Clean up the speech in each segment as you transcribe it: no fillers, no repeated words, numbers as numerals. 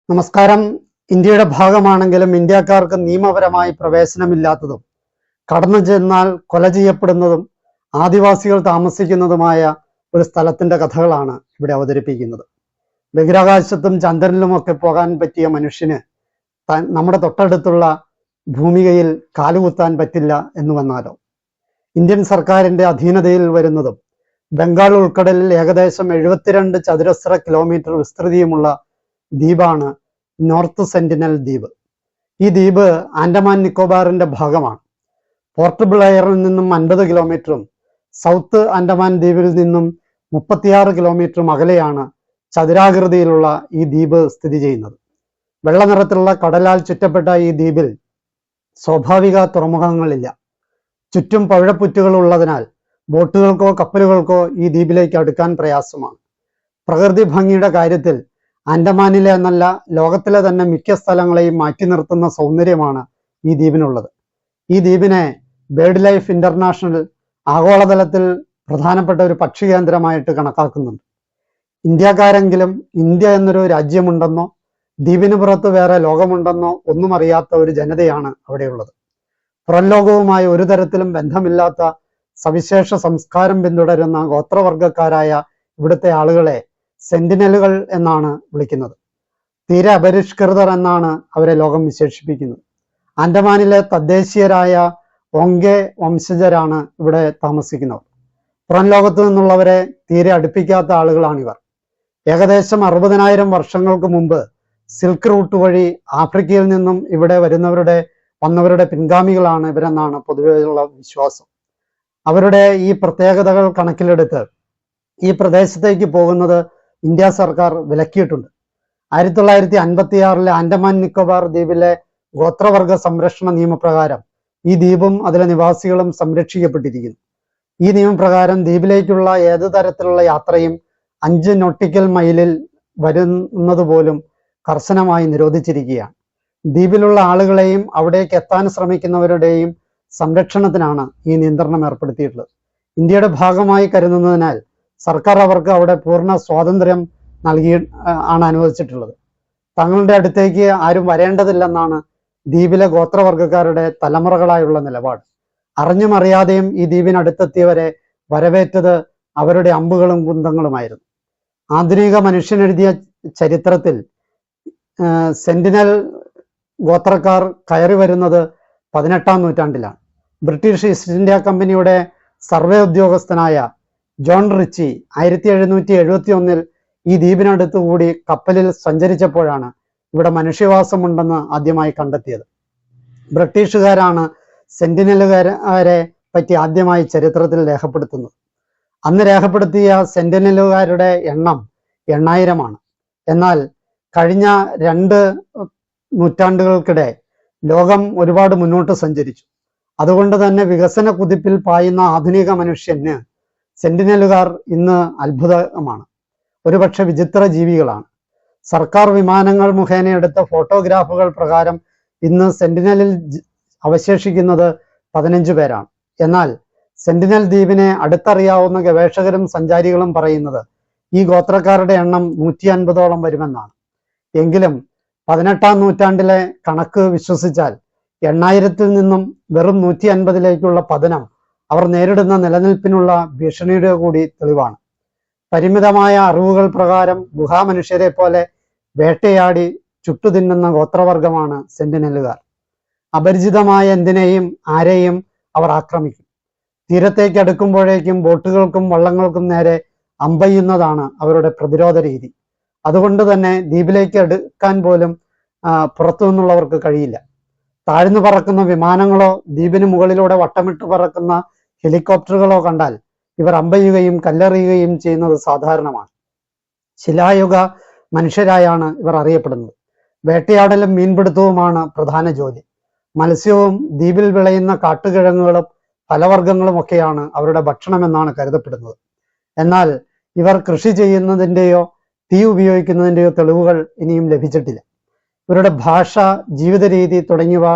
നമസ്കാരം. ഇന്ത്യയുടെ ഭാഗമാണെങ്കിലും ഇന്ത്യക്കാർക്ക് നിയമപരമായി പ്രവേശനമില്ലാത്തതും കടന്നു ചെന്നാൽ കൊല ചെയ്യപ്പെടുന്നതും ആദിവാസികൾ താമസിക്കുന്നതുമായ ഒരു സ്ഥലത്തിന്റെ കഥകളാണ് ഇവിടെ അവതരിപ്പിക്കുന്നത്. ബഹിരാകാശത്തും ചന്ദ്രനിലുമൊക്കെ പോകാൻ പറ്റിയ മനുഷ്യന് നമ്മുടെ തൊട്ടടുത്തുള്ള ഭൂമികയിൽ കാലുകുത്താൻ പറ്റില്ല എന്ന് വന്നാലോ? ഇന്ത്യൻ സർക്കാരിന്റെ അധീനതയിൽ വരുന്നതും ബംഗാൾ ഉൾക്കടലിൽ ഏകദേശം 72 ചതുരശ്ര കിലോമീറ്റർ വിസ്തൃതിയുമുള്ള ദ്വീപാണ് നോർത്ത് സെന്റിനൽ ദ്വീപ്. ഈ ദ്വീപ് ആൻഡമാൻ നിക്കോബാറിന്റെ ഭാഗമാണ്. പോർട്ട് ബ്ലെയറിൽ നിന്നും 50 കിലോമീറ്ററും സൗത്ത് ആൻഡമാൻ ദ്വീപിൽ നിന്നും 36 കിലോമീറ്ററും അകലെയാണ് ചതുരാകൃതിയിലുള്ള ഈ ദ്വീപ് സ്ഥിതി ചെയ്യുന്നത്. വെള്ള നിറത്തിലുള്ള കടലാൽ ചുറ്റപ്പെട്ട ഈ ദ്വീപിൽ സ്വാഭാവിക തുറമുഖങ്ങളില്ല. ചുറ്റും പവിഴപ്പുറ്റുകൾ ഉള്ളതിനാൽ ബോട്ടുകൾക്കോ കപ്പലുകൾക്കോ ഈ ദ്വീപിലേക്ക് അടുക്കാൻ പ്രയാസമാണ്. പ്രകൃതി ഭംഗിയുടെ കാര്യത്തിൽ ആൻഡമാനിലെ എന്നല്ല ലോകത്തിലെ തന്നെ മിക്ക സ്ഥലങ്ങളെയും മാറ്റി നിർത്തുന്ന സൗന്ദര്യമാണ് ഈ ദ്വീപിനുള്ളത്. ഈ ദ്വീപിനെ ബേർഡ് ലൈഫ് ഇന്റർനാഷണൽ ആഗോളതലത്തിൽ പ്രധാനപ്പെട്ട ഒരു പക്ഷി കേന്ദ്രമായിട്ട് കണക്കാക്കുന്നുണ്ട്. ഇന്ത്യക്കാരെങ്കിലും ഇന്ത്യ എന്നൊരു രാജ്യമുണ്ടെന്നോ ദ്വീപിന് പുറത്ത് വേറെ ലോകമുണ്ടെന്നോ ഒന്നും അറിയാത്ത ഒരു ജനതയാണ് അവിടെയുള്ളത്. പുറം ലോകവുമായി ഒരു തരത്തിലും ബന്ധമില്ലാത്ത സവിശേഷ സംസ്കാരം പിന്തുടരുന്ന ഗോത്രവർഗക്കാരായ ഇവിടുത്തെ ആളുകളെ സെന്റിനലുകൾ എന്നാണ് വിളിക്കുന്നത്. തീരെ അപരിഷ്കൃതർ എന്നാണ് അവരെ ലോകം വിശേഷിപ്പിക്കുന്നത്. ആൻഡമാനിലെ തദ്ദേശീയരായ ഓങ്കെ വംശജരാണ് ഇവിടെ താമസിക്കുന്നവർ. പുറം ലോകത്തു നിന്നുള്ളവരെ തീരെ അടുപ്പിക്കാത്ത ആളുകളാണിവർ. ഏകദേശം 60,000 വർഷങ്ങൾക്ക് മുമ്പ് സിൽക്ക് റൂട്ട് വഴി ആഫ്രിക്കയിൽ നിന്നും ഇവിടെ വന്നവരുടെ പിൻഗാമികളാണ് ഇവരെന്നാണ് പൊതുവെയുള്ള വിശ്വാസം. അവരുടെ ഈ പ്രത്യേകതകൾ കണക്കിലെടുത്ത് ഈ പ്രദേശത്തേക്ക് പോകുന്നത് ഇന്ത്യ സർക്കാർ വിലക്കിയിട്ടുണ്ട്. 1956 ആൻഡമാൻ നിക്കോബാർ ദ്വീപിലെ ഗോത്രവർഗ സംരക്ഷണ നിയമപ്രകാരം ഈ ദ്വീപും അതിലെ നിവാസികളും സംരക്ഷിക്കപ്പെട്ടിരിക്കുന്നു. ഈ നിയമപ്രകാരം ദ്വീപിലേക്കുള്ള ഏത് തരത്തിലുള്ള യാത്രയും 5 നോട്ടിക്കൽ മൈലിൽ വരുന്നത് പോലും കർശനമായി നിരോധിച്ചിരിക്കുകയാണ്. ദ്വീപിലുള്ള ആളുകളെയും അവിടേക്ക് എത്താൻ ശ്രമിക്കുന്നവരുടെയും സംരക്ഷണത്തിനാണ് ഈ നിയന്ത്രണം ഏർപ്പെടുത്തിയിട്ടുള്ളത്. ഇന്ത്യയുടെ ഭാഗമായി കരുതുന്നതിനാൽ സർക്കാർ അവർക്ക് അവിടെ പൂർണ്ണ സ്വാതന്ത്ര്യം ആണ് അനുവദിച്ചിട്ടുള്ളത്. തങ്ങളുടെ അടുത്തേക്ക് ആരും വരേണ്ടതില്ലെന്നാണ് ദ്വീപിലെ ഗോത്രവർഗക്കാരുടെ തലമുറകളായുള്ള നിലപാട്. അറിഞ്ഞും അറിയാതെയും ഈ ദ്വീപിനടുത്തെത്തിയവരെ വരവേറ്റത് അവരുടെ അമ്പുകളും കുന്തങ്ങളുമായിരുന്നു. ആധുനിക മനുഷ്യനെഴുതിയ ചരിത്രത്തിൽ സെന്റിനൽ ഗോത്രക്കാർ കയറി വരുന്നത് 18-ാം നൂറ്റാണ്ടിലാണ്. ബ്രിട്ടീഷ് ഈസ്റ്റ് ഇന്ത്യ കമ്പനിയുടെ സർവേ ഉദ്യോഗസ്ഥനായ ജോൺ റിച്ചി 1771 ഈ ദ്വീപിനടുത്ത് കൂടി കപ്പലിൽ സഞ്ചരിച്ചപ്പോഴാണ് ഇവിടെ മനുഷ്യവാസമുണ്ടെന്ന് ആദ്യമായി കണ്ടെത്തിയത്. ബ്രിട്ടീഷുകാരാണ് സെന്റിനലുകാരെ പറ്റി ആദ്യമായി ചരിത്രത്തിൽ രേഖപ്പെടുത്തുന്നത്. അന്ന് രേഖപ്പെടുത്തിയ സെന്റിനലുകാരുടെ എണ്ണം 8000 എന്നാൽ കഴിഞ്ഞ 2 നൂറ്റാണ്ടുകൾക്കിടെ ലോകം ഒരുപാട് മുന്നോട്ട് സഞ്ചരിച്ചു. അതുകൊണ്ട് തന്നെ വികസന കുതിപ്പിൽ പായുന്ന ആധുനിക മനുഷ്യന് സെന്റിനലുകാർ ഇന്ന് അത്ഭുതമാണ്, ഒരുപക്ഷെ വിചിത്ര ജീവികളാണ്. സർക്കാർ വിമാനങ്ങൾ മുഖേന എടുത്ത ഫോട്ടോഗ്രാഫുകൾ പ്രകാരം ഇന്ന് സെന്റിനലിൽ അവശേഷിക്കുന്നത് 15 പേരാണ്. എന്നാൽ സെന്റിനൽ ദ്വീപിനെ അടുത്തറിയാവുന്ന ഗവേഷകരും സഞ്ചാരികളും പറയുന്നത് ഈ ഗോത്രക്കാരുടെ എണ്ണം 150ഓളം വരുമെന്നാണ്. എങ്കിലും 18-ാം നൂറ്റാണ്ടിലെ കണക്ക് വിശ്വസിച്ചാൽ 8000-ൽ നിന്നും വെറും 150ലേക്കുള്ള പതനം അവർ നേരിടുന്ന നിലനിൽപ്പിനുള്ള ഭീഷണിയുടെ കൂടി തെളിവാണ്. പരിമിതമായ അറിവുകൾ പ്രകാരം ഗുഹാമനുഷ്യരെ പോലെ വേട്ടയാടി ചുട്ടുതിന്നുന്ന ഗോത്രവർഗമാണ് സെന്റിനലുകാർ. അപരിചിതമായ എന്തിനേയും ആരെയും അവർ ആക്രമിക്കും. തീരത്തേക്ക് അടുക്കുമ്പോഴേക്കും ബോട്ടുകൾക്കും വള്ളങ്ങൾക്കും നേരെ അമ്പെയ്യുന്നതാണ് അവരുടെ പ്രതിരോധ രീതി. അതുകൊണ്ട് തന്നെ ദ്വീപിലേക്ക് അടുക്കാൻ പോലും പുറത്തു നിന്നുള്ളവർക്ക് കഴിയില്ല. താഴ്ന്നു പറക്കുന്ന വിമാനങ്ങളോ ദ്വീപിന് മുകളിലൂടെ വട്ടമിട്ട് പറക്കുന്ന ഹെലികോപ്റ്ററുകളോ കണ്ടാൽ ഇവർ അമ്പെയ്യുകയും കല്ലെറിയുകയും ചെയ്യുന്നത് സാധാരണമാണ്. ശിലായുഗ മനുഷ്യരായാണ് ഇവർ അറിയപ്പെടുന്നത്. വേട്ടയാടലും മീൻപിടുത്തവുമാണ് പ്രധാന ജോലി. മത്സ്യവും ദ്വീപിൽ വിളയുന്ന കാട്ടുകിഴങ്ങുകളും ഫലവർഗ്ഗങ്ങളും ഒക്കെയാണ് അവരുടെ ഭക്ഷണമെന്നാണ് കരുതപ്പെടുന്നത്. എന്നാൽ ഇവർ കൃഷി ചെയ്യുന്നതിൻ്റെയോ തീ ഉപയോഗിക്കുന്നതിൻ്റെയോ തെളിവുകൾ ഇനിയും ലഭിച്ചിട്ടില്ല. ഇവരുടെ ഭാഷ, ജീവിത രീതി തുടങ്ങിയവ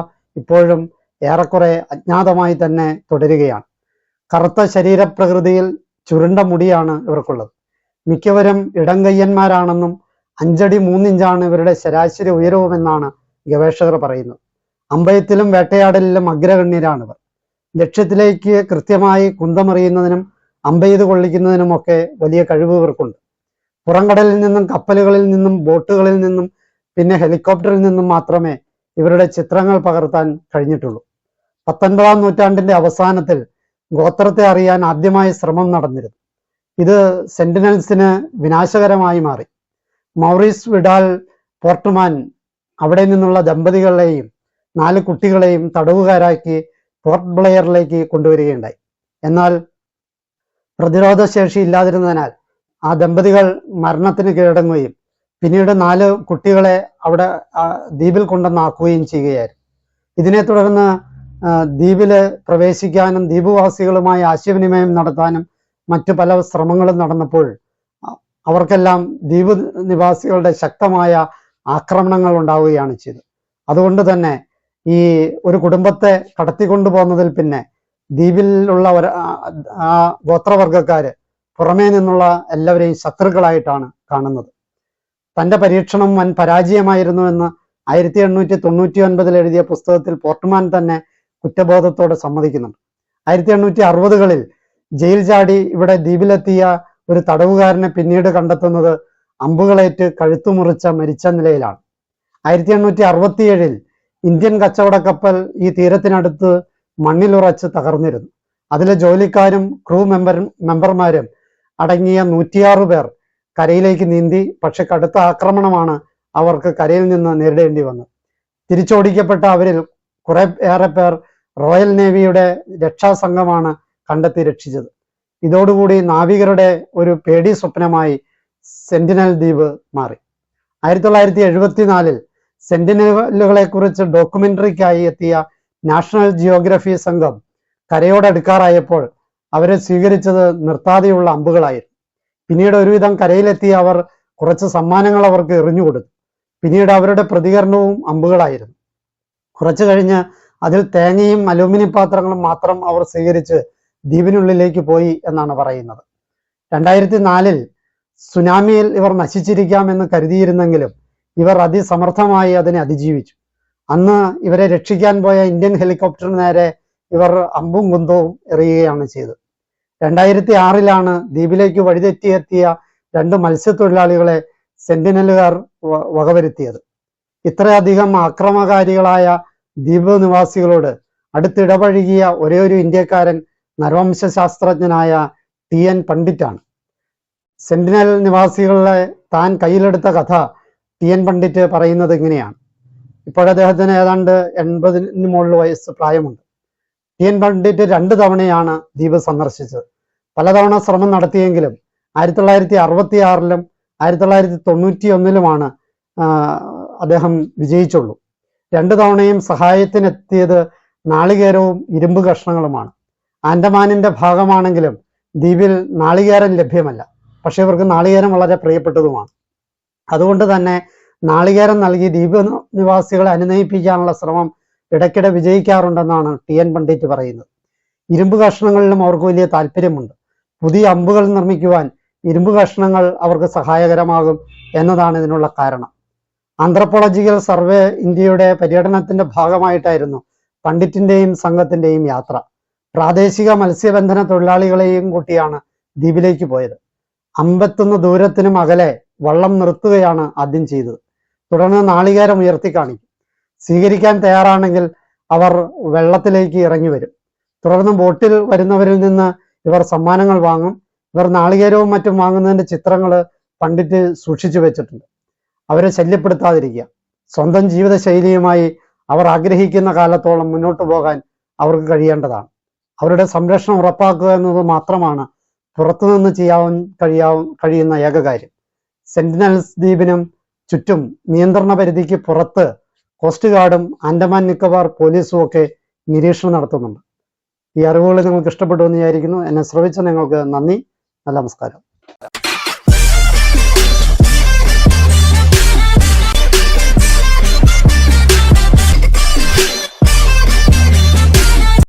ഇപ്പോഴും ഏറെക്കുറെ അജ്ഞാതമായി തന്നെ തുടരുകയാണ്. കറുത്ത ശരീരപ്രകൃതിയിൽ ചുരുണ്ട മുടിയാണ് ഇവർക്കുള്ളത്. മിക്കവരും ഇടംകയ്യന്മാരാണെന്നും 5 അടി 3 ഇഞ്ചാണ് ഇവരുടെ ശരാശരി ഉയരവുമെന്നാണ് ഗവേഷകർ പറയുന്നത്. അമ്പയത്തിലും വേട്ടയാടലിലും അഗ്രഗണ്യരാണിവർ. ലക്ഷ്യത്തിലേക്ക് കൃത്യമായി കുന്തമെറിയുന്നതിനും അമ്പെയ്ത് കൊള്ളിക്കുന്നതിനുമൊക്കെ വലിയ കഴിവ് ഇവർക്കുണ്ട്. പുറംകടലിൽ നിന്നും കപ്പലുകളിൽ നിന്നും ബോട്ടുകളിൽ നിന്നും പിന്നെ ഹെലികോപ്റ്ററിൽ നിന്നും മാത്രമേ ഇവരുടെ ചിത്രങ്ങൾ പകർത്താൻ കഴിഞ്ഞിട്ടുള്ളൂ. 19-ാം നൂറ്റാണ്ടിന്റെ അവസാനത്തിൽ ഗോത്രത്തെ അറിയാൻ ആദ്യമായി ശ്രമം നടന്നിരുന്നു. ഇത് സെന്റിനൽസിന് വിനാശകരമായി മാറി. മൗറീസ് വിഡാൽ പോർട്ട്മാൻ അവിടെ നിന്നുള്ള ദമ്പതികളെയും 4 കുട്ടികളെയും തടവുകാരാക്കി പോർട്ട് ബ്ലെയറിലേക്ക് കൊണ്ടുവരികയുണ്ടായി. എന്നാൽ പ്രതിരോധശേഷി ഇല്ലാതിരുന്നതിനാൽ ആ ദമ്പതികൾ മരണത്തിന് കീഴടങ്ങുകയും പിന്നീട് 4 കുട്ടികളെ അവിടെ ദ്വീപിൽ കൊണ്ടുവന്നാക്കുകയും ചെയ്യുകയായിരുന്നു. ഇതിനെ തുടർന്ന് ദ്വീപില് പ്രവേശിക്കാനും ദ്വീപുവാസികളുമായി ആശയവിനിമയം നടത്താനും മറ്റു പല ശ്രമങ്ങളും നടന്നപ്പോൾ അവർക്കെല്ലാം ദ്വീപ് നിവാസികളുടെ ശക്തമായ ആക്രമണങ്ങൾ ഉണ്ടാവുകയാണ് ചെയ്തത്. അതുകൊണ്ട് തന്നെ ഈ ഒരു കുടുംബത്തെ കടത്തിക്കൊണ്ടുപോകുന്നതിൽ പിന്നെ ദ്വീപിലുള്ള ആ ഗോത്രവർഗക്കാര് പുറമേ നിന്നുള്ള എല്ലാവരെയും ശത്രുക്കളായിട്ടാണ് കാണുന്നത്. തന്റെ പരീക്ഷണം വൻ പരാജയമായിരുന്നു എന്ന് 1899 എഴുതിയ പുസ്തകത്തിൽ പോർട്ട്മാൻ തന്നെ കുറ്റബോധത്തോടെ സമ്മതിക്കുന്നുണ്ട്. 1860കളിൽ ജയിൽ ചാടി ഇവിടെ ദ്വീപിലെത്തിയ ഒരു തടവുകാരനെ പിന്നീട് കണ്ടെത്തുന്നത് അമ്പുകളേറ്റ് കഴുത്തുമുറിച്ച മരിച്ച നിലയിലാണ്. 1867 ഇന്ത്യൻ കച്ചവട കപ്പൽ ഈ തീരത്തിനടുത്ത് മണ്ണിലുറച്ച് തകർന്നിരുന്നു. അതിലെ ജോലിക്കാരും ക്രൂ മെമ്പർമാരും അടങ്ങിയ 106 പേർ കരയിലേക്ക് നീന്തി. പക്ഷെ കടുത്ത ആക്രമണമാണ് അവർക്ക് കരയിൽ നിന്ന് നേരിടേണ്ടി വന്നത്. തിരിച്ചോടിക്കപ്പെട്ട അവരിൽ ഏറെ പേർ റോയൽ നേവിയുടെ രക്ഷാസംഘമാണ് കണ്ടെത്തി രക്ഷിച്ചത്. ഇതോടുകൂടി നാവികരുടെ ഒരു പേടി സ്വപ്നമായി സെന്റിനൽ ദ്വീപ് മാറി. 1974 സെന്റിനലുകളെ കുറിച്ച് ഡോക്യുമെന്ററിക്കായി എത്തിയ നാഷണൽ ജിയോഗ്രഫി സംഘം കരയോടടുക്കാറായപ്പോൾ അവരെ സ്വീകരിച്ചത് നിർത്താതെയുള്ള അമ്പുകളായിരുന്നു. പിന്നീട് ഒരുവിധം കരയിലെത്തിയ അവർ കുറച്ച് സമ്മാനങ്ങൾ അവർക്ക് എറിഞ്ഞുകൊടുത്തു. പിന്നീട് അവരുടെ പ്രതികരണവും അമ്പുകളായിരുന്നു. കുറച്ചു കഴിഞ്ഞ് അതിൽ തേങ്ങയും അലൂമിനിയം പാത്രങ്ങളും മാത്രം അവർ സ്വീകരിച്ച് ദ്വീപിനുള്ളിലേക്ക് പോയി എന്നാണ് പറയുന്നത്. 2004 സുനാമിയിൽ ഇവർ നശിച്ചിരിക്കാമെന്ന് കരുതിയിരുന്നെങ്കിലും ഇവർ അതിസമർത്ഥമായി അതിനെ അതിജീവിച്ചു. അന്ന് ഇവരെ രക്ഷിക്കാൻ പോയ ഇന്ത്യൻ ഹെലികോപ്റ്ററിന് നേരെ ഇവർ അമ്പും കുന്തവും എറിയുകയാണ് ചെയ്തത്. 2006 ദ്വീപിലേക്ക് വഴിതെറ്റിയെത്തിയ 2 മത്സ്യത്തൊഴിലാളികളെ സെന്റിനലുകാർ വകവരുത്തിയത്. ഇത്രയധികം ആക്രമകാരികളായ ദ്വീപ് നിവാസികളോട് അടുത്തിടപഴകിയ ഒരേയൊരു ഇന്ത്യക്കാരൻ നരവംശാസ്ത്രജ്ഞനായ TN പണ്ഡിറ്റാണ്. സെന്റിനൽ നിവാസികളെ താൻ കയ്യിലെടുത്ത കഥ TN പണ്ഡിറ്റ് പറയുന്നത് ഇങ്ങനെയാണ്. ഇപ്പോഴദ്ദേഹത്തിന് ഏതാണ്ട് 80-ന് മുകളിൽ വയസ്സ് പ്രായമുണ്ട്. TN പണ്ഡിറ്റ് 2 തവണയാണ് ദ്വീപ് സന്ദർശിച്ചത്. പലതവണ ശ്രമം നടത്തിയെങ്കിലും 1966-ലും 1991-ലുമാണ് അദ്ദേഹം വിജയിച്ചുള്ളൂ. 2 തവണയും സഹായത്തിനെത്തിയത് നാളികേരവും ഇരുമ്പ് കഷ്ണങ്ങളുമാണ്. ആൻഡമാനിന്റെ ഭാഗമാണെങ്കിലും ദ്വീപിൽ നാളികേരം ലഭ്യമല്ല. പക്ഷെ ഇവർക്ക് നാളികേരം വളരെ പ്രിയപ്പെട്ടതുമാണ്. അതുകൊണ്ട് തന്നെ നാളികേരം നൽകി ദ്വീപ് നിവാസികളെ അനുനയിപ്പിക്കാനുള്ള ശ്രമം ഇടയ്ക്കിടെ വിജയിക്കാറുണ്ടെന്നാണ് TN പണ്ഡിറ്റ് പറയുന്നത്. ഇരുമ്പ് കഷ്ണങ്ങളിലും അവർക്ക് വലിയ താല്പര്യമുണ്ട്. പുതിയ അമ്പുകൾ നിർമ്മിക്കുവാൻ ഇരുമ്പ് കഷ്ണങ്ങൾ അവർക്ക് സഹായകരമാകും എന്നതാണ് ഇതിനുള്ള കാരണം. ആന്ത്രപ്പോളജിക്കൽ സർവേ ഇന്ത്യയുടെ പര്യടനത്തിന്റെ ഭാഗമായിട്ടായിരുന്നു പണ്ഡിറ്റിന്റെയും സംഘത്തിന്റെയും യാത്ര. പ്രാദേശിക മത്സ്യബന്ധന തൊഴിലാളികളെയും കൂട്ടിയാണ് ദ്വീപിലേക്ക് പോയത്. 51 ദൂരത്തിനും അകലെ വള്ളം നിർത്തുകയാണ് ആദ്യം ചെയ്തത്. തുടർന്ന് നാളികേരം ഉയർത്തി കാണിക്കും. സ്വീകരിക്കാൻ തയ്യാറാണെങ്കിൽ അവർ വെള്ളത്തിലേക്ക് ഇറങ്ങി വരും. തുടർന്ന് ബോട്ടിൽ വരുന്നവരിൽ നിന്ന് ഇവർ സമ്മാനങ്ങൾ വാങ്ങും. ഇവർ നാളികേരവും മറ്റും വാങ്ങുന്നതിന്റെ ചിത്രങ്ങൾ പണ്ഡിറ്റ് സൂക്ഷിച്ചു വെച്ചിട്ടുണ്ട്. അവരെ ശല്യപ്പെടുത്താതിരിക്കുക. സ്വന്തം ജീവിതശൈലിയുമായി അവർ ആഗ്രഹിക്കുന്ന കാലത്തോളം മുന്നോട്ട് പോകാൻ അവർക്ക് കഴിയേണ്ടതാണ്. അവരുടെ സംരക്ഷണം ഉറപ്പാക്കുക എന്നത് മാത്രമാണ് പുറത്തുനിന്ന് കഴിയുന്ന ഏക കാര്യം. സെന്റിനൽസ് ദ്വീപിനും ചുറ്റും നിയന്ത്രണ പരിധിക്ക് പുറത്ത് കോസ്റ്റ് ഗാർഡും ആൻഡമാൻ നിക്കോബാർ പോലീസും ഒക്കെ നിരീക്ഷണം നടത്തുന്നുണ്ട്. ഈ അറിവുകൾ നിങ്ങൾക്ക് ഇഷ്ടപ്പെട്ടു എന്ന് വിചാരിക്കുന്നു. എന്നെ ശ്രവിച്ച നിങ്ങൾക്ക് നന്ദി. നല്ല നമസ്കാരം.